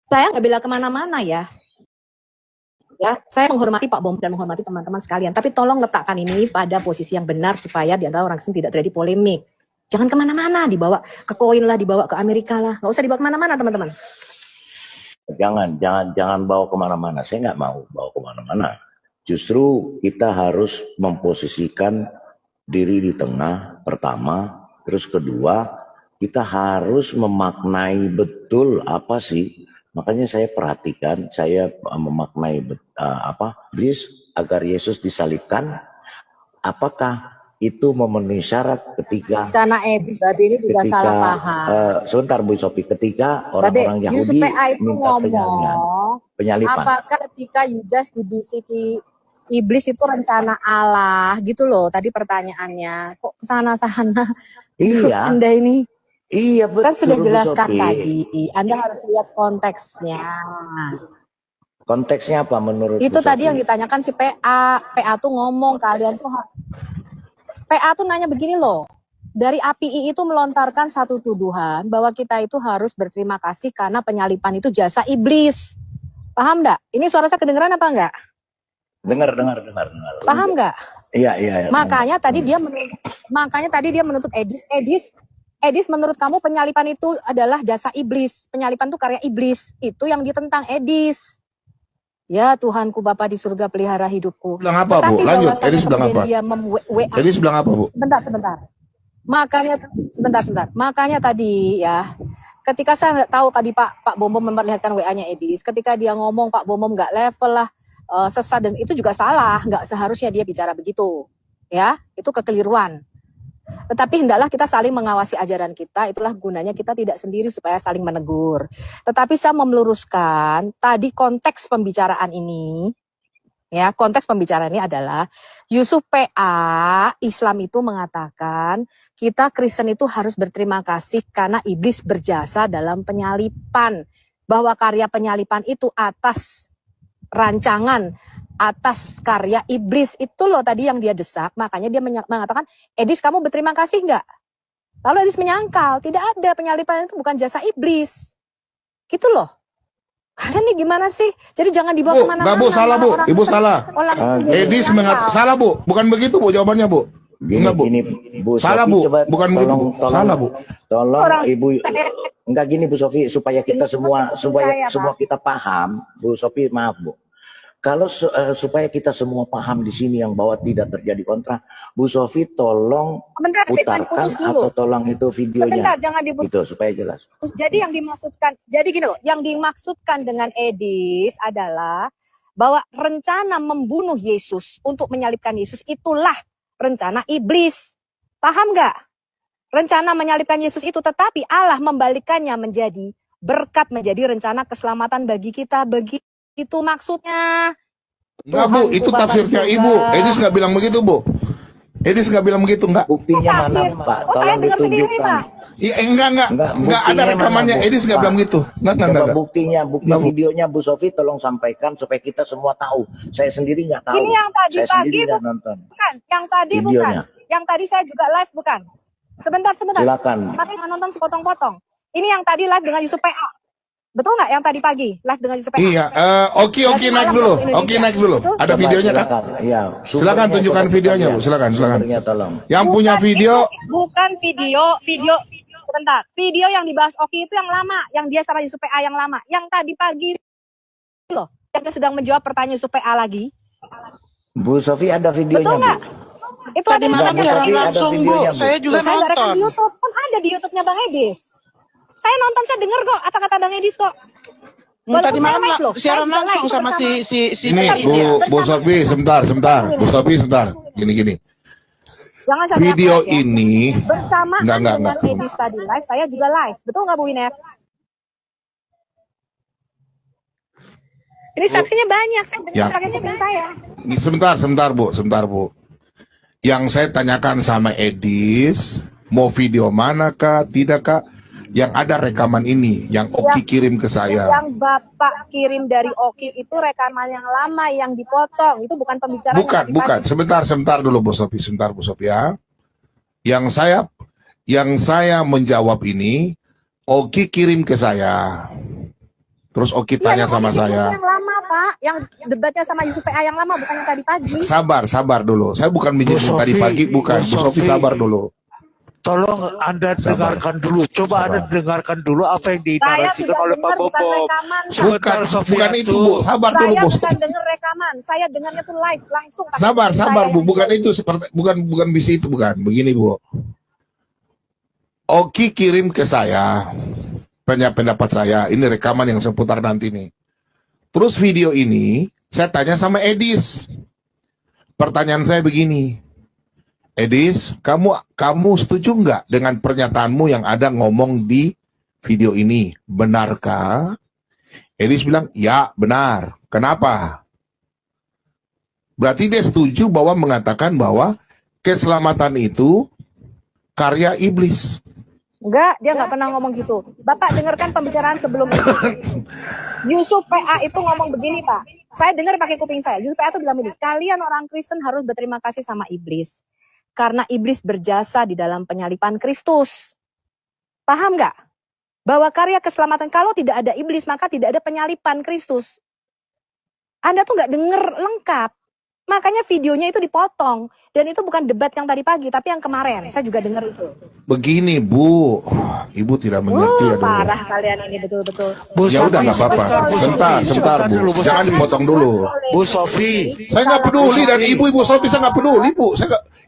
Saya nggak bela kemana-mana ya. Ya, saya menghormati Pak Bom dan menghormati teman-teman sekalian. Tapi tolong letakkan ini pada posisi yang benar supaya di antara orang Kristen tidak terjadi polemik. Jangan kemana-mana, dibawa ke koin lah, dibawa ke Amerika lah. Nggak usah dibawa kemana-mana, teman-teman. Jangan bawa kemana-mana. Saya nggak mau bawa kemana-mana. Justru kita harus memposisikan diri di tengah, pertama. Terus kedua, kita harus memaknai betul apa sih. Makanya saya perhatikan, saya memaknai iblis agar Yesus disalibkan. Apakah itu memenuhi syarat ketika Karena iblis babi ini juga salah paham. Sebentar Bu Sophie, ketika orang-orang Yahudi minta penyalipan. Apakah ketika Yudas dibisiki iblis itu rencana Allah gitu loh? Tadi pertanyaannya, kok kesana-sana? Iya. Anda ini. Iya betul. Saya sudah jelaskan tadi. Anda harus lihat konteksnya. Konteksnya apa menurut itu tadi yang ditanyakan si PA. PA tuh ngomong kalian tuh. PA tuh nanya begini loh. Dari API itu melontarkan satu tuduhan bahwa kita itu harus berterima kasih karena penyalipan itu jasa iblis. Paham enggak? Ini suara saya kedengeran apa enggak? Dengar. Paham enggak? Iya. Makanya tadi dia menuntut Edis, menurut kamu penyalipan itu adalah jasa iblis. Penyalipan itu karya iblis. Itu yang ditentang Edis. Ya Tuhanku Bapa di surga pelihara hidupku. Bilang apa Bu? Lanjut. Edis bilang apa? Edis bilang apa Bu? Sebentar. Makanya tadi ya, ketika saya tahu tadi Pak Bom memperlihatkan WA-nya Edis, ketika dia ngomong Pak Bom nggak level lah, sesat, dan itu juga salah. Nggak seharusnya dia bicara begitu. Ya, itu kekeliruan. Tetapi hendaklah kita saling mengawasi ajaran kita, itulah gunanya kita tidak sendiri supaya saling menegur. Tetapi saya meluruskan tadi konteks pembicaraan ini, ya konteks pembicaraan ini adalah Yusuf PA Islam itu mengatakan kita Kristen itu harus berterima kasih karena iblis berjasa dalam penyalipan, bahwa karya penyalipan itu atas rancangan, atas karya iblis itu loh tadi yang dia desak. Makanya dia mengatakan, Edis kamu berterima kasih nggak? Lalu Edis menyangkal, tidak ada, penyalipan itu bukan jasa iblis. Gitu loh. Kalian nih gimana sih? Jadi jangan dibawa kemana-mana. Bu, salah Bu, Ibu salah. Edis mengatakan, salah Bu, bukan begitu Bu jawabannya Bu. Enggak Bu. Bu salah Bu, bukan begitu Bu. Salah Bu. Tolong Ibu, enggak gini Bu Sophie, supaya kita semua kita paham. Bu Sophie maaf Bu. Kalau supaya kita semua paham di sini yang bahwa tidak terjadi kontra, Bu Sophie tolong putarkan atau tolong itu videonya. Sebentar, jangan diputus. Itu supaya jelas. Jadi yang dimaksudkan, jadi gini loh, yang dimaksudkan dengan Edis adalah bahwa rencana membunuh Yesus untuk menyalibkan Yesus itulah rencana iblis. Paham nggak? Rencana menyalibkan Yesus itu, tetapi Allah membalikannya menjadi berkat, menjadi rencana keselamatan bagi kita. Itu maksudnya. Enggak Bu, itu tafsirnya Ibu. Edis nggak bilang begitu Bu. Edis nggak bilang begitu, enggak. Buktinya mana Pak? Tolong ditunjukkan. Iya enggak ada rekamannya. Edis nggak bilang gitu. Enggak. Bukti videonya Bu Sophie tolong sampaikan supaya kita semua tahu. Saya sendiri nggak tahu. Ini yang tadi pagi nonton. Bukan, yang tadi videonya. Bukan. Yang tadi saya juga live bukan. Sebentar. Silakan. Pakai nonton sepotong-potong. Ini yang tadi live dengan Yusuf PA. Betul nggak yang tadi pagi live dengan Yusuf PA? Iya, Oke naik dulu. Oke naik dulu. Ada videonya kan? Iya. Silakan tunjukkan videonya Bu. Silakan. Yang punya video. Bukan video. Sebentar. Video yang dibahas Oki itu yang lama, yang dia sama Yusuf PA yang lama. Yang tadi pagi loh, yang sedang menjawab pertanyaan Yusuf PA lagi. Bu Sophie ada videonya. Betul nggak? Itu tadi malam siaran langsung Bu. Saya juga saya nonton. Saya di YouTube. Kan ada di YouTube-nya Bang Edis. Saya nonton, saya dengar kok apa kata Bang Edis kok. Tadi malam siaran langsung sama si ini Bu Sophie sebentar. Bu Sophie sebentar. Gini. Video ini bersama dengan Edis tadi live, saya juga live. Betul nggak Bu Winef? Ini saksinya banyak, saya dengar saksinya dengan saya. Sebentar Bu. Yang saya tanyakan sama Edis, mau video manakah, tidakkah? Yang ada rekaman ini, yang Oki kirim ke saya. Yang Bapak kirim dari Oki itu rekaman yang lama yang dipotong. Itu bukan pembicaraan. Bukan. Sebentar dulu Bu Sophie. Sebentar Bu Sophie ya. Yang saya menjawab ini, Oki kirim ke saya. Terus Oki Iya, tanya yang sama Oki saya. yang lama, Pak. Yang debatnya sama Yusuf PA yang lama, bukan yang tadi pagi. Sabar dulu. Saya bukan menyinggung tadi pagi, bukan. Bu Sofi sabar dulu. Tolong Anda dengarkan dulu. Coba Anda dengarkan dulu apa yang dinarasikan oleh Pak Bobo. Bukan itu, Bu. Sabar dulu, Bu. Saya bukan dengar rekaman. Saya dengarnya tuh live langsung. Sabar, Bu. Bukan itu, seperti bukan bisi itu, bukan. Begini, Bu. Oki kirim ke saya pendapat saya. Ini rekaman yang seputar nanti nih. Terus video ini saya tanya sama Edis. Pertanyaan saya begini. Edis, kamu setuju nggak dengan pernyataanmu yang ada ngomong di video ini? Benarkah? Edis bilang, ya benar. Kenapa? Berarti dia setuju bahwa mengatakan bahwa keselamatan itu karya iblis. Enggak, dia nggak pernah ngomong gitu. Bapak dengarkan pembicaraan sebelum itu. Yusuf PA itu ngomong begini, Pak. Saya dengar pakai kuping saya. Yusuf PA itu bilang begini, kalian orang Kristen harus berterima kasih sama iblis. Karena iblis berjasa di dalam penyaliban Kristus. Paham nggak? Bahwa karya keselamatan, kalau tidak ada iblis, maka tidak ada penyaliban Kristus. Anda tuh nggak denger lengkap. Makanya videonya itu dipotong. Dan itu bukan debat yang tadi pagi, tapi yang kemarin. Saya juga dengar itu. Begini, Bu. Ibu tidak mengerti. Parah kalian ini betul-betul. Ya udah, nggak apa-apa. Sebentar, Bu. Jangan dipotong dulu. Bu Sofi. Saya nggak peduli, dan Ibu Sofi saya nggak peduli, Bu.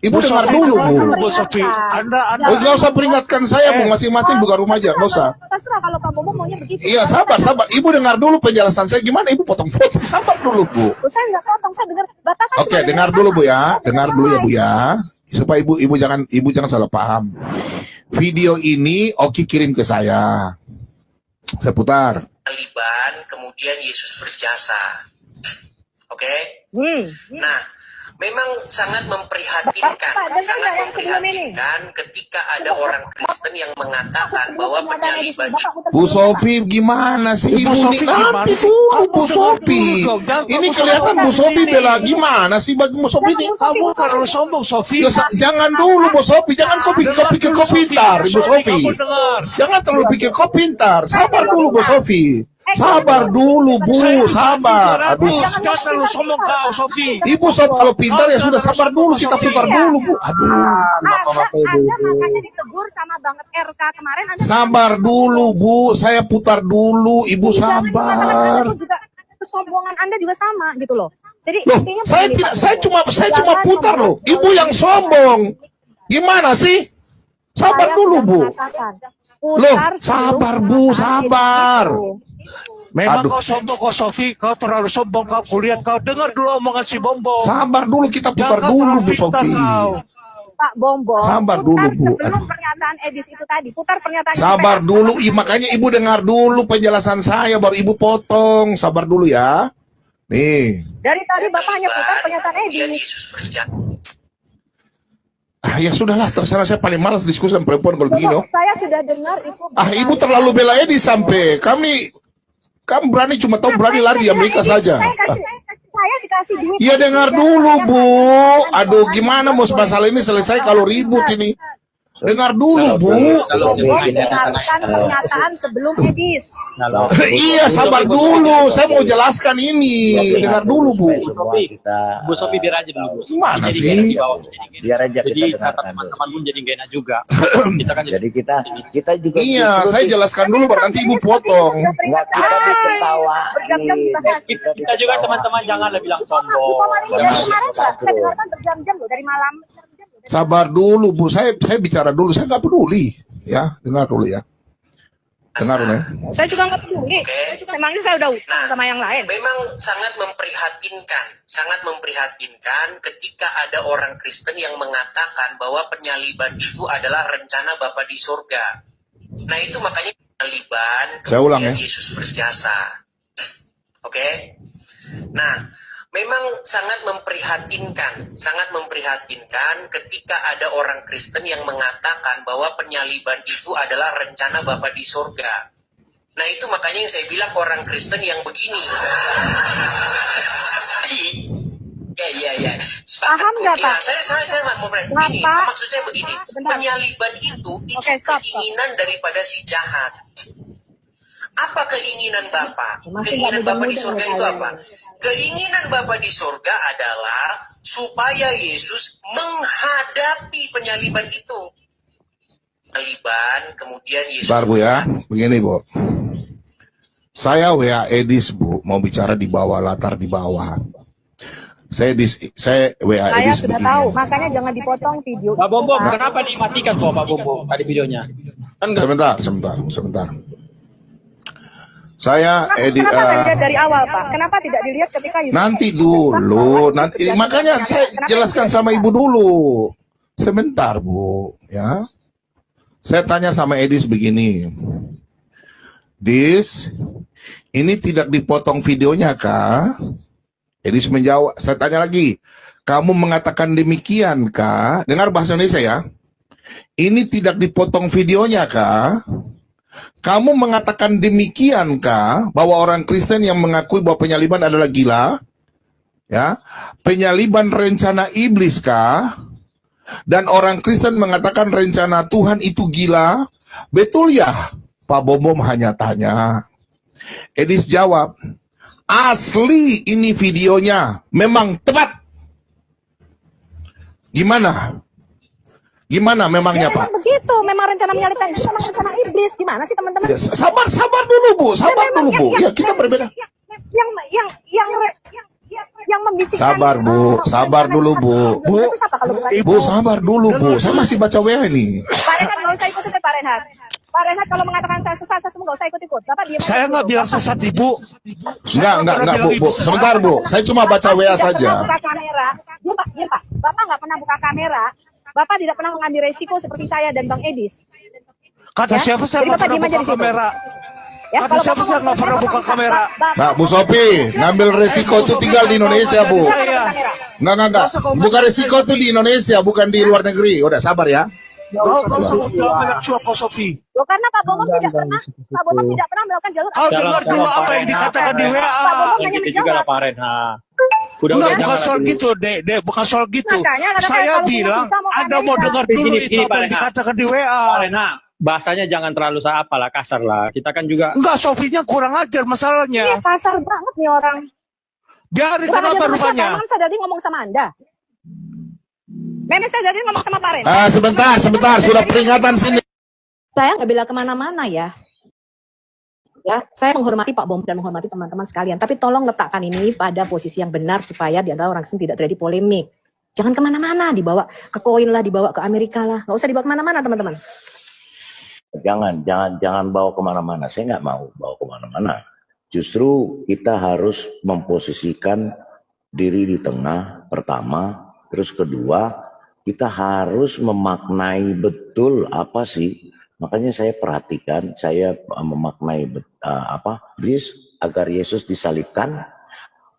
Ibu dengar dulu, Bu. Bu Sofi. Anda. Nggak usah peringatkan saya, Bu. Masing-masing bukan rumah aja. Nggak usah. Terserah kalau Pak Bobo maunya begitu. Iya, sabar. Ibu dengar dulu penjelasan saya. Gimana Ibu potong-potong? Sabar dulu, Bu. Saya nggak potong, saya dengar. Bapak kan Oke, dengar dulu, Bu ya. Dengar dulu ya, Bu ya. Supaya ibu jangan salah paham. Video ini Oki kirim ke saya. Saya putar. Taliban, kemudian Yesus berjasa. Oke? Nah, memang sangat memprihatinkan. Sangat memprihatinkan ketika ada orang Kristen yang mengatakan bahwa penyaliban Bu Sofi, gimana sih Ibu nih? Nanti dulu, Bu Sofi. Ini kelihatan Bu Sofi bela gimana sih bagi Bu Sofi nih? Kamu terlalu sombong, Sofi. Jangan dulu, Bu Sofi. Jangan kau pikir kau pintar, Bu Sofi. Jangan terlalu pikir kau pintar. Sabar dulu, Bu Sofi. Sabar dulu, Bu. Sabar. Aduh. Jangan terlalu sombong kau, Sofi. Ibu Sofi kalau pintar ya sudah, sabar dulu. Kita putar dulu, Bu. Aduh. Anda makanya ditegur sama banget RK kemarin. Sabar dulu, Bu. Saya putar dulu. Ibu sabar. Kesombongan Anda juga sama gitu loh. Jadi Loh, saya cuma putar loh. Ibu yang sombong. Gimana sih? Sabar dulu, Bu. Loh, sabar, Bu, sabar. Memang kau sombong, kau Sofi, kau terlalu sombong, kau kulihat, kau dengar dulu omongan si Bombo. Sabar dulu, kita putar dulu, Bu Sofi. Pak Bombo, sabar dulu, Bu. Sebelum pernyataan Edis itu tadi, putar pernyataan. Sabar dulu, makanya Ibu dengar dulu penjelasan saya, baru Ibu potong. Sabar dulu ya. Nih. Dari tadi Bapak hanya putar pernyataan Edis. Ya sudahlah, terserah, saya paling malas diskusi dengan perempuan kalau begini. Saya sudah dengar itu. Ibu terlalu bela Edis sampai kamu berani cuma tahu berani lari di Amerika saja. Saya dikasih duit. Ya dengar dulu, Bu. Aduh, gimana mau masalah ini selesai kalau ribut ini? Dengar dulu, Bu. Dengarkan pernyataan sebelum Edis. Iya, sabar dulu. Saya mau jelaskan ini. Dengar dulu, Bu. Bu Sofi biar aja dulu, Bu. Gimana Jadi sih? biar aja jadi kata teman-teman pun jadi gak enak juga. Kita kan Jadi kita juga. Iya, saya jelaskan dulu baru nanti Ibu potong. Enggak, kita diketawain. kita juga teman-teman janganlah bilang sombong. Saya dengarkan berjam-jam loh dari malam. Sabar dulu, Bu. Saya bicara dulu. Saya nggak peduli. Ya, dengar dulu ya. Dengar dulu ya. Saya juga nggak peduli. Memangnya saya udah utang sama yang lain. Memang sangat memprihatinkan ketika ada orang Kristen yang mengatakan bahwa penyaliban itu adalah rencana Bapa di surga. Nah itu makanya penyaliban, Saya ulang ya. Yesus berjasa. Oke? Nah, memang sangat memprihatinkan ketika ada orang Kristen yang mengatakan bahwa penyaliban itu adalah rencana Bapa di surga. Nah itu makanya yang saya bilang orang Kristen yang begini. Ya. Paham nggak, Pak? Saya mau begini. Maksud saya begini. Penyaliban itu keinginan daripada si jahat. Apa keinginan Bapak? Masih Keinginan nggak Bapak di mudah-mudah surga ya itu saya. apa? Keinginan Bapak di surga adalah supaya Yesus menghadapi penyaliban itu. Penyaliban, kemudian Yesus. Bentar Bu ya, begini Bu. Saya WA Edis Bu, mau bicara di bawah, latar di bawah. Saya WA Saya Edis sudah begini. tahu, makanya jangan dipotong video. Pak Bom Bom, Pak. kenapa dimatikan kok Pak Bom Bom tadi videonya? Kan enggak. Sebentar. Saya Kenapa nggak dilihat dari awal, Pak? Kenapa tidak dilihat ketika Yusuf? nanti dulu, makanya saya jelaskan sama Ibu dulu. Sebentar Bu, ya. Saya tanya sama Edis begini. Dis, ini tidak dipotong videonya kah? Edis menjawab, saya tanya lagi. Kamu mengatakan demikian kah? Dengar bahasa Indonesia ya. Ini tidak dipotong videonya kah? Kamu mengatakan demikian kah? Bahwa orang Kristen yang mengakui bahwa penyaliban adalah gila? Ya, penyaliban rencana iblis kah? Dan orang Kristen mengatakan rencana Tuhan itu gila? Betul ya? Pak Bom Bom hanya tanya. Edis jawab, asli ini videonya, memang tepat. Gimana? Gimana memangnya Pak? Memang begitu, memang rencana menyalibkan itu memang rencana iblis. Gimana sih teman-teman? Ya, sabar dulu Bu, sabar dulu Bu. Ya kita berbeda. Yang membisikkan. Sabar dulu Bu. Itu siapa kalau bukan? Bu, sabar dulu Bu. Saya masih baca WA ini. Pak Renhat nggak usah ikut-ikut Pak Renhat. Pak Renhat kalau mengatakan saya sesat, saya nggak usah ikut-ikut. Bapak diam. Saya nggak bilang sesat Ibu. Enggak Bu. Sebentar Bu, saya cuma baca WA saja. Buka kamera. Diam Pak. Bapak nggak pernah buka kamera. Bapak tidak pernah mengambil resiko seperti saya dan Bang Edis. Kata Ya? siapa saya Jadi nggak Bapak pernah diam aja buka di situ. kamera? Ya, Kata siapa saya nggak pernah buka kamera? Nah, Bu Sopi, ngambil resiko itu tinggal di Indonesia Bu. Enggak. Bukan resiko itu di Indonesia, bukan di luar negeri. Udah sabar ya. Jangan banyak suap Pak Sofi. Loh, karena Pak Bomong tidak pernah melakukan jalur. Kau dengar dulu apa yang dikatakan di WA. Yang gitu juga lah Pak Renhat. Udah Enggak, jangan bukan soal dulu. gitu, Dek, bukan soal gitu. Makanya kadang-kadang Saya kalau bilang, bisa mau Anda mau Amerika. dengar dulu Gini, itu apa Pak yang Renhat. dikatakan di Pak WA. Renhat, bahasanya jangan terlalu apalah kasar lah. Kita kan juga Enggak, Sofinya kurang ajar masalahnya. Iya, kasar banget nih orang. Biarin Kurang kenapa ajar sama siapa? rupanya. Emang saya tadi ngomong sama Anda. Memang saya tadi ngomong sama Pak Ren. Sebentar, sudah peringatan sini. Saya nggak bilang kemana-mana ya. Ya, saya menghormati Pak Bom dan menghormati teman-teman sekalian. Tapi tolong letakkan ini pada posisi yang benar supaya di antara orang Kristen tidak terjadi polemik. Jangan kemana-mana, dibawa ke koin lah, dibawa ke Amerika lah. Nggak usah dibawa kemana-mana teman-teman. Jangan bawa kemana-mana. Saya nggak mau bawa kemana-mana. Justru kita harus memposisikan diri di tengah pertama, terus kedua kita harus memaknai betul apa sih. Makanya saya perhatikan, saya memaknai agar Yesus disalibkan.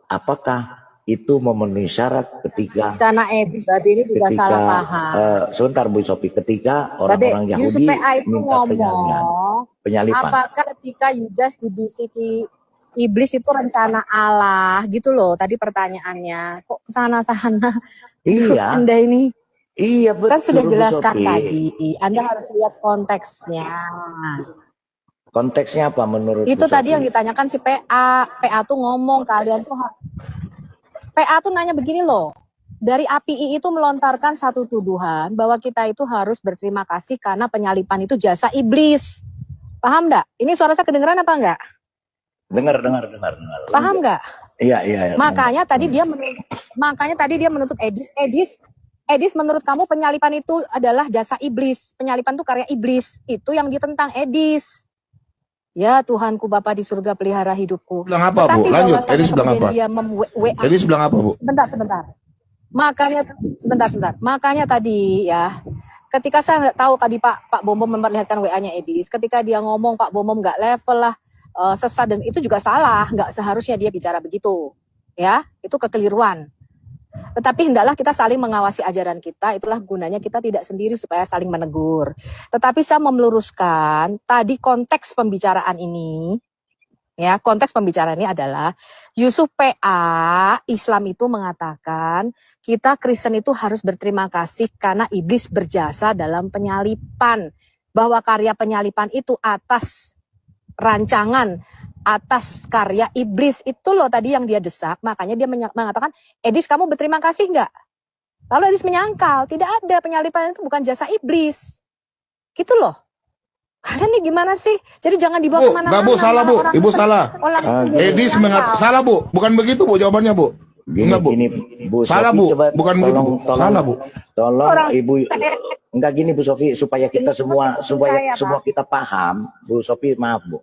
Apakah itu memenuhi syarat ketika Karena babi ini juga salah paham. sebentar Bu Sophie, ketika orang-orang Yusuf Yahudi PA itu minta ngomong, penyaliban. apakah ketika Yudas dibisiki iblis itu rencana Allah gitu loh. Tadi pertanyaannya, kok kesana-sana? Iya. Anda ini. Iya betul. Saya sudah Bu jelaskan Sophie. tadi. Anda harus lihat konteksnya. Konteksnya apa menurut Itu Bu tadi Sophie? yang ditanyakan si PA. PA tuh ngomong kalian tuh. PA tuh nanya begini loh. Dari API itu melontarkan satu tuduhan bahwa kita itu harus berterima kasih karena penyalipan itu jasa iblis. Paham enggak? Ini suara saya kedengeran apa enggak? Dengar. Paham enggak? Iya. Makanya tadi dia menuntut Edis menurut kamu penyalipan itu adalah jasa iblis. Penyalipan itu karya iblis. Itu yang ditentang Edis. Ya Tuhanku Bapa di surga pelihara hidupku. Bilang apa Bu? Lanjut. Edis bilang apa? Edis bilang apa Bu? Sebentar. Makanya tadi ya, ketika saya tahu tadi Pak Bom Bom memperlihatkan WA-nya Edis, ketika dia ngomong Pak Bom Bom nggak level lah, sesat dan itu juga salah, nggak seharusnya dia bicara begitu, ya itu kekeliruan. Tetapi hendaklah kita saling mengawasi ajaran kita, itulah gunanya kita tidak sendiri supaya saling menegur. Tetapi saya mau meluruskan tadi konteks pembicaraan ini. Ya, konteks pembicaraan ini adalah Yusuf PA Islam itu mengatakan kita Kristen itu harus berterima kasih karena iblis berjasa dalam penyalipan, bahwa karya penyalipan itu atas rancangan atas karya iblis itu loh tadi yang dia desak. Makanya dia mengatakan, Edis kamu berterima kasih nggak? Lalu Edis menyangkal, tidak ada, penyaliban itu bukan jasa iblis. Gitu loh. Kalian nih gimana sih? Jadi jangan dibawa kemana-mana. Enggak Bu, salah Bu, Ibu salah. Edis salah Bu, bukan begitu Bu jawabannya Bu. Enggak Bu. Gini, Bu salah Sofi, Bu, coba bukan begitu Bu. Salah Bu. Tolong Ibu, enggak gini Bu Sofi, supaya kita semua kita paham, Bu Sofi maaf Bu.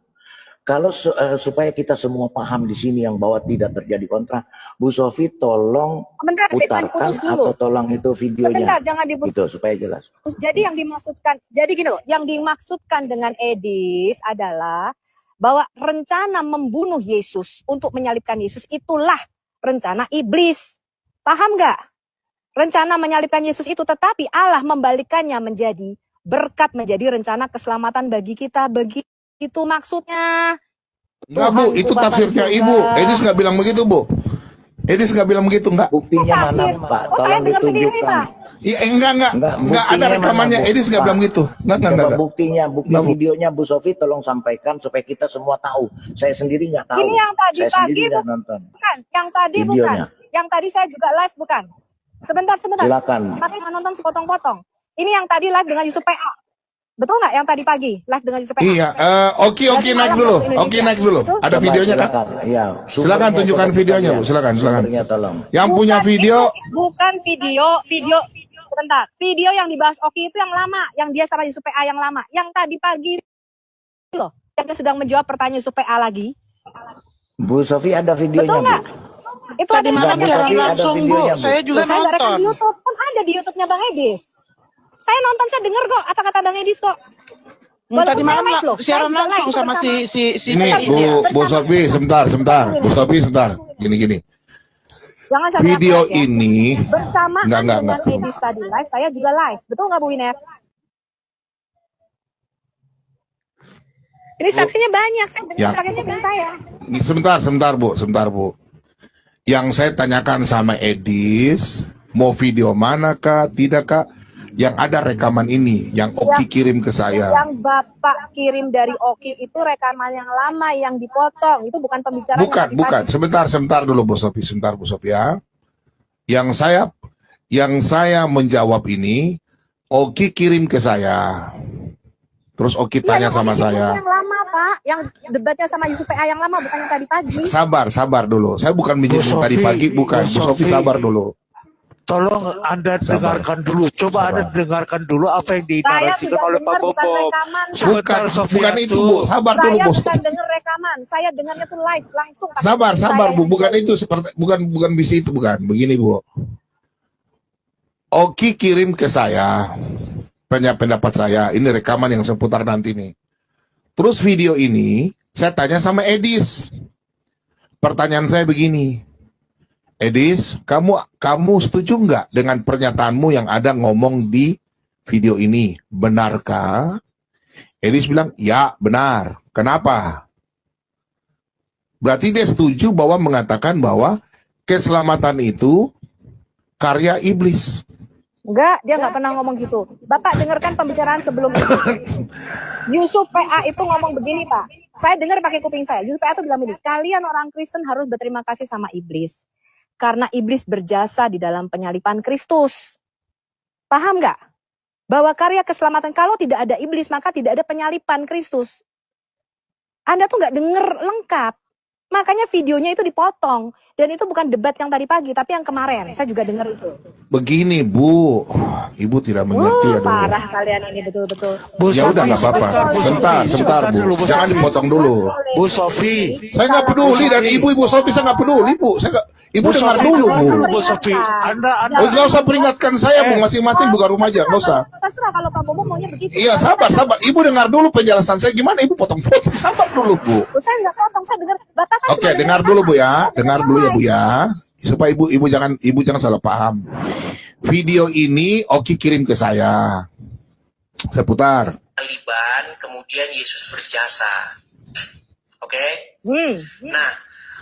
Kalau supaya kita semua paham di sini yang bahwa tidak terjadi kontra, Bu Sofi tolong putarkan atau tolong itu videonya. Sebentar, jangan diputar. Itu supaya jelas. Jadi yang dimaksudkan, jadi gini loh, yang dimaksudkan dengan Edis adalah bahwa rencana membunuh Yesus untuk menyalibkan Yesus itulah rencana iblis. Paham nggak? Rencana menyalibkan Yesus itu, tetapi Allah membalikannya menjadi berkat, menjadi rencana keselamatan bagi kita. Begitu maksudnya. Enggak Bu, itu tafsirnya Ibu. Edis nggak bilang begitu Bu. Edis nggak bilang begitu, enggak. Buktinya mana Pak? Tolong ditunjukkan. Iya, enggak ada rekamannya. Edis nggak bilang gitu. Enggak. Bukti videonya Bu Sofi tolong sampaikan supaya kita semua tahu. Saya sendiri nggak tahu. Ini yang tadi saya pagi nonton. bukan, yang tadi videonya. Bukan. Yang tadi saya juga live bukan. Sebentar. Silakan. Tapi nggak nonton sepotong-potong. Ini yang tadi live dengan Yusuf PA. Betul nggak yang tadi pagi live dengan Yusuf PA? Iya, Oki naik dulu. Oki naik dulu. Ada videonya kan? Iya. Silakan tunjukkan videonya Bu. Silakan. Tolong. Yang punya video. Bukan video. Sebentar. Video yang dibahas Oki itu yang lama, yang dia sama Yusuf PA yang lama. Yang tadi pagi loh, yang sedang menjawab pertanyaan Yusuf PA lagi. Bu Sofi ada videonya. Betul nggak? Itu Tadi malam siaran langsung Bu, saya juga saya nggak rekam nonton. di YouTube, pun ada di YouTube-nya Bang Edis. Saya nonton, saya dengar kok apa kata Bang Edis kok. Tadi malam loh, siaran langsung sama si Ini Bu Sofi, sebentar. Bu Sofi sebentar. Gini. Jangan saya Video ya. ini bersama enggak. dengan Edis tadi live, saya juga live. Betul nggak Bu Winef? Ini saksinya banyak, saya dengar saksinya bukan saya. Sebentar Bu. Yang saya tanyakan sama Edis, mau video manakah, tidakkah? Yang ada rekaman ini, yang Oki kirim ke saya. Yang Bapak kirim dari Oki itu rekaman yang lama yang dipotong, itu bukan pembicaraan. Bukan. Sebentar dulu Bu Sofi, ya. Yang saya menjawab ini, Oki kirim ke saya. Terus Oki tanya sama saya. Yang lama Pak, yang debatnya sama Yusuf PA yang lama, bukan yang tadi pagi. Sabar dulu. Saya bukan menyinggung tadi pagi, bukan. Bu Sofi sabar dulu. Tolong Anda dengarkan dulu. Coba Anda dengarkan dulu apa yang dinarasikan oleh Pak Bobo. Bukan itu Bu. Sabar dulu Bu. Saya bukan dengar rekaman. Saya dengarnya tuh live langsung. Sabar Bu. Bukan itu seperti bukan bisa itu bukan. Begini Bu. Oki kirim ke saya pendapat saya. Ini rekaman yang seputar nanti nih. Terus video ini saya tanya sama Edis. Pertanyaan saya begini. Edis, kamu setuju nggak dengan pernyataanmu yang ada ngomong di video ini? Benarkah? Edis bilang, ya benar. Kenapa? Berarti dia setuju bahwa mengatakan bahwa keselamatan itu karya iblis. Enggak, dia nggak pernah ngomong gitu. Bapak dengarkan pembicaraan sebelum itu. Yusuf PA itu ngomong begini Pak. Saya dengar pakai kuping saya. Yusuf PA itu bilang begini, kalian orang Kristen harus berterima kasih sama iblis. Karena iblis berjasa di dalam penyaliban Kristus. Paham nggak? Bahwa karya keselamatan, kalau tidak ada iblis, maka tidak ada penyaliban Kristus. Anda tuh nggak denger lengkap. Makanya videonya itu dipotong. Dan itu bukan debat yang tadi pagi, tapi yang kemarin. Saya juga dengar itu. Begini Bu, Ibu tidak mengerti. Parah kalian ini betul-betul. Ya udah nggak apa-apa. Sebentar Bu, jangan dipotong dulu. Bu Sofi, Saya nggak peduli dan Ibu Sofi saya nggak peduli Bu. Ibu dengar dulu Bu. Bu Sofi, Anda Nggak usah peringatkan saya Bu, masing-masing buka rumah aja, nggak usah. Terserah kalau Pak Bobo maunya begitu. Iya sabar. Ibu dengar dulu penjelasan saya gimana. Ibu potong-potong. Sabar dulu Bu. Saya nggak potong, saya dengar. Bapak kan Oke, dengar dulu Bu ya. Dengar dulu ya Bu ya. Supaya ibu jangan salah paham. Video ini Oki kirim ke saya. Saya putar. Taliban, kemudian Yesus berjasa. Oke? Nah,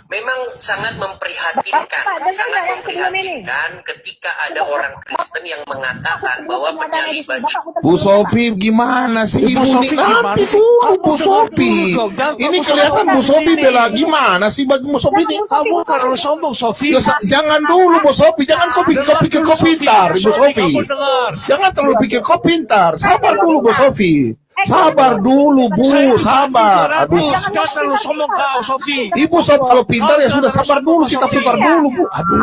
memang sangat memprihatinkan, sangat memprihatinkan ketika ada orang Kristen yang mengatakan bahwa penyaliban itu. Bu Sofi gimana sih? Bu Sofi nanti gimana sih? dulu Bu Kamu Sofi. dengar dulu dong. Ini Jangan kelihatan Bu sombong Sofi di bela sini. gimana sih bagi Bu Sofi ini? Kamu terlalu sombong, Sofi. Ya, jangan dulu Bu Sofi, jangan kau pikir kau pintar, Bu Sofi. Kamu dengar. Jangan terlalu pikir kau pintar. Sabar dulu Bu Sofi. Sabar dulu Bu, sabar. Aduh. Jangan terlalu sombong kau, Sofi. Ibu sob kalau pintar ya sudah sabar dulu, kita putar dulu Bu. Aduh,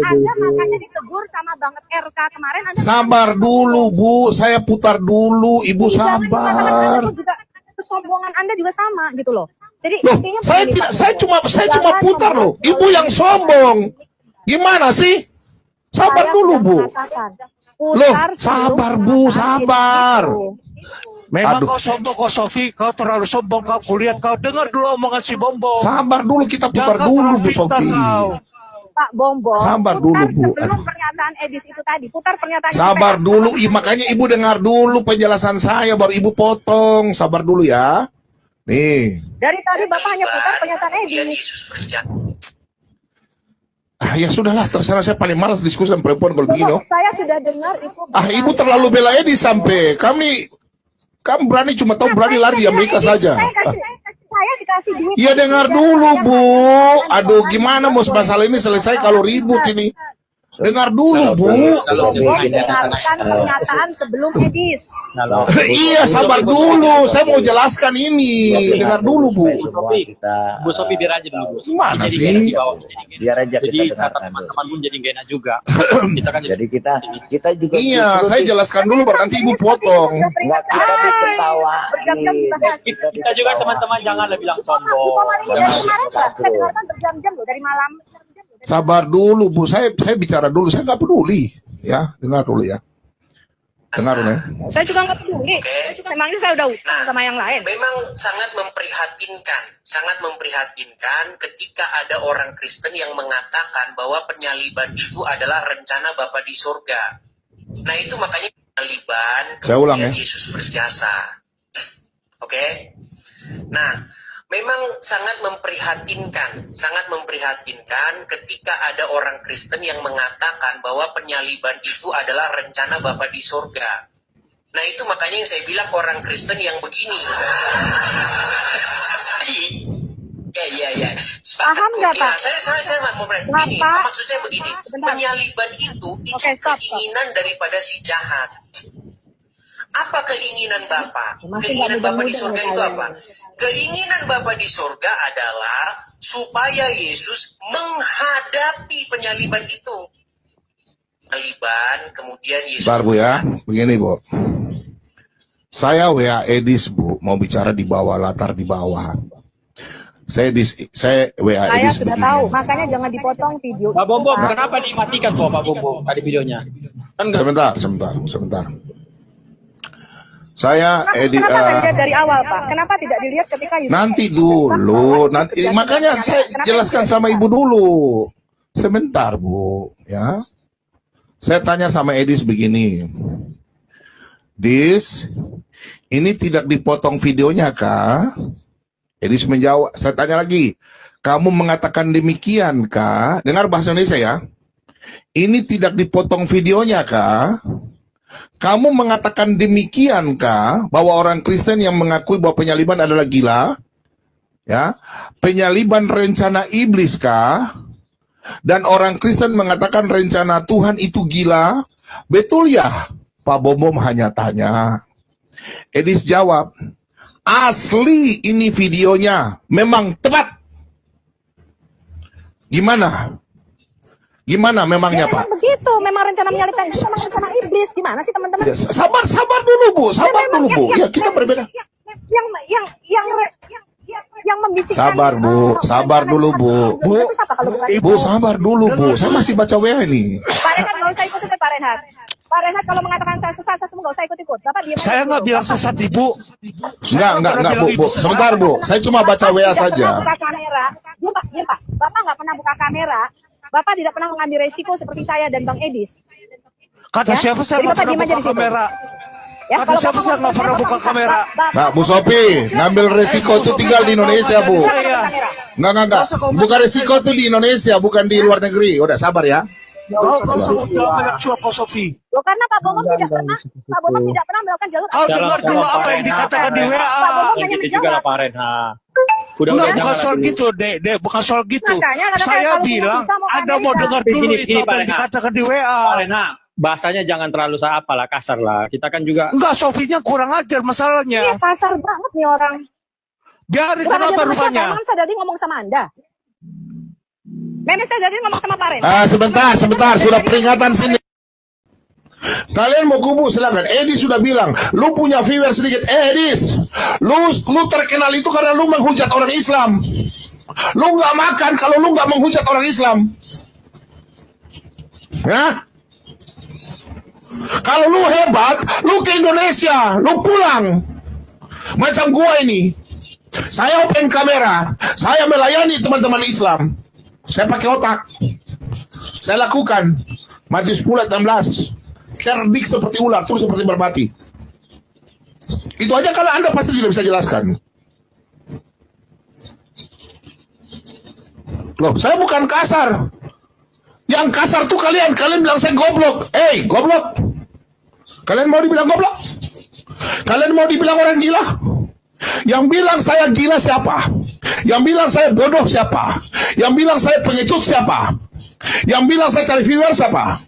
Anda makanya ditegur sama banget RK kemarin. Anda sabar dulu Bu, saya putar dulu, Ibu jangan sabar. dikatakan itu juga kesombongan Anda juga sama gitu loh. Jadi Loh, intinya saya begini, tidak, Pak saya Bobo. cuma Jangan putar loh. membuat Ibu yang sombong. Gimana sih? Sabar Saya dulu sudah Bu. mengatakan, Loh, putar sabar sebelum Bu, mengatakan sabar. itu. Memang Aduh. kau sombong, kau Sofi. Kau terlalu sombong, kau kulihat. Kau dengar dulu omongan si Bombong. Sabar dulu, kita putar Jangan dulu terlalu Bu pintar Sofi. kau. Pak Bombong, Sabar putar dulu, Bu. sebelum pernyataan Edis itu tadi. Putar pernyataan Sabar dulu, makanya Ibu dengar dulu penjelasan saya, baru Ibu potong. Sabar dulu ya. Nih. Dari tadi Bapak hanya putar pernyataan Kemudian Edis. Yesus berjasa. Ya sudahlah, terserah, saya paling malas diskusi sama perempuan kalau begini. Bapak, saya sudah dengar itu. Ibu terlalu bela Edi sampai kamu berani cuma tahu berani lari di Amerika saja. Saya dikasih duit. Ya dengar dulu Bu. Aduh, gimana mau masalah ini selesai kalau ribut ini? Dengar dulu Bu. Dengarkan pernyataan sebelum Edis. Iya, sabar dulu. Saya mau jelaskan ini. Dengar dulu Bu. Bu Sofi biar aja dulu, Bu. Gimana Jadi sih? nggak enak di bawah. Biar aja Jadi kita kata dengarkan dulu. teman-teman pun jadi nggak enak juga. Kita kan Jadi kita juga Iya, justru saya jelaskan dulu baru nanti Ibu potong. nggak kita diketawain. Berjam-jam dibahas. kita juga teman-teman janganlah bilang sombong. Dikomalinya dari kemarin Pak. Saya dengarkan berjam-jam loh dari malam. Sabar dulu Bu. Saya bicara dulu. Saya nggak peduli. Ya, dengar dulu ya. Dengar dulu ya. Saya juga nggak peduli. Memangnya saya udah utang sama yang lain. Memang sangat memprihatinkan ketika ada orang Kristen yang mengatakan bahwa penyaliban itu adalah rencana Bapa di surga. Nah itu makanya penyaliban, Saya ulang kemudian ya. Yesus berjasa. Oke? Nah, memang sangat memprihatinkan ketika ada orang Kristen yang mengatakan bahwa penyaliban itu adalah rencana Bapa di surga. Nah itu makanya yang saya bilang orang Kristen yang begini. Ya. Paham nggak, Pak? Saya nggak mau begini. Bapak, Maksud saya begini. sebentar. Penyaliban itu Oke, stop. keinginan daripada si jahat. Apa keinginan Bapa? Masih Keinginan nggak Bapa di mudah-mudah surga nih itu kalian. apa? Keinginan Bapa di surga adalah supaya Yesus menghadapi penyaliban itu. Penyaliban, kemudian Yesus. Bentar Bu ya. Begini Bu. Saya WA Edis Bu, mau bicara di bawah, latar di bawah. Saya WA Saya Edis sudah begini. tahu. Makanya jangan dipotong video. Pak Bombong, Pak. kenapa dimatikan kok Pak Bombong tadi videonya? Kan nggak Sebentar. Saya Edi Kenapa nggak dilihat dari awal, Pak? Kenapa tidak dilihat ketika Yusuf? nanti dulu, nanti makanya saya jelaskan sama Ibu dulu. Sebentar Bu, ya. Saya tanya sama Edis begini. Dis, ini tidak dipotong videonya kah? Edis menjawab, saya tanya lagi. Kamu mengatakan demikian kah? Dengar bahasa Indonesia ya. Ini tidak dipotong videonya kah? Kamu mengatakan demikian kah bahwa orang Kristen yang mengakui bahwa penyaliban adalah gila? Ya, penyaliban rencana iblis kah? Dan orang Kristen mengatakan rencana Tuhan itu gila? Betul ya? Pak Bombom hanya tanya. Edis jawab, asli ini videonya, memang tepat. Gimana memangnya Pak? Memang begitu, memang rencana menyalibkan itu memang rencana iblis. Gimana sih teman-teman? Ya, sabar dulu Bu, Ya kita berbeda. Yang membisikkan. Sabar dulu Bu. Itu siapa kalau bukan Bu, sabar dulu Bu. Saya masih baca WA ini. Pak Renhat, nggak usah ikut-ikut Pak Renhat. Pak Renhat kalau mengatakan saya sesat, saya nggak usah ikut-ikut. Bapak diam. Saya nggak bilang sesat, Ibu. Enggak Bu. Sebentar Bu, saya cuma baca WA saja. Buka kamera. Diam Pak. Bapak nggak pernah buka kamera. Bapak tidak pernah mengambil resiko seperti saya dan Bang Edis. Kata Ya? siapa saya Jadi nggak Bapak pernah diam aja buka di situ. kamera? Ya, Kata siapa sih nggak pernah buka kamera? Nah, Bu Sophie, ngambil resiko tuh tinggal di Indonesia, Bu. Enggak. Bukan resiko tuh di Indonesia, bukan di luar negeri. Udah sabar ya. Kau banyak suap kau Sofi. Loh, karena Pak Bomong tidak pernah, Pak Bomong tidak pernah melakukan jalur. Kau dengar dulu apa yang dikatakan di WA. Gitu juga lah Pak Renha. Udah Enggak, bukan jangan soal dulu. gitu, Dek, bukan soal gitu. Makanya kadang-kadang Saya kalau bilang, bisa mau Anda mau Amerika. dengar dulu Gini, itu apa Pak yang Renha. dikatakan di WA. Pak Renha, bahasanya jangan terlalu apalah kasar lah. Kita kan juga Enggak, Sofinya kurang ajar Iya, masalahnya. kasar banget nih orang. Biarin Bukan kenapa aja sama siapa, rupanya. emang Sadadi ngomong sama Anda. Memes Sadadi ngomong sama Pak Ren. Sebentar, sudah peringatan sini. Kalian mau kubu silakan. Edis sudah bilang, lu punya viewer sedikit. Edis, lu terkenal itu karena lu menghujat orang Islam. Lu nggak makan kalau lu nggak menghujat orang Islam. Ya? Kalau lu hebat, lu ke Indonesia, lu pulang. Macam gua ini. Saya open kamera, saya melayani teman-teman Islam. Saya pakai otak. Saya lakukan. Matius 10 ayat 16. Cerdik seperti ular, terus seperti merpati. Itu aja kalau Anda pasti tidak bisa jelaskan. Loh, saya bukan kasar. Yang kasar tuh kalian bilang saya goblok. Goblok. Kalian mau dibilang goblok? Kalian mau dibilang orang gila? Yang bilang saya gila siapa? Yang bilang saya bodoh siapa? Yang bilang saya pengecut siapa? Yang bilang saya cari viewer siapa?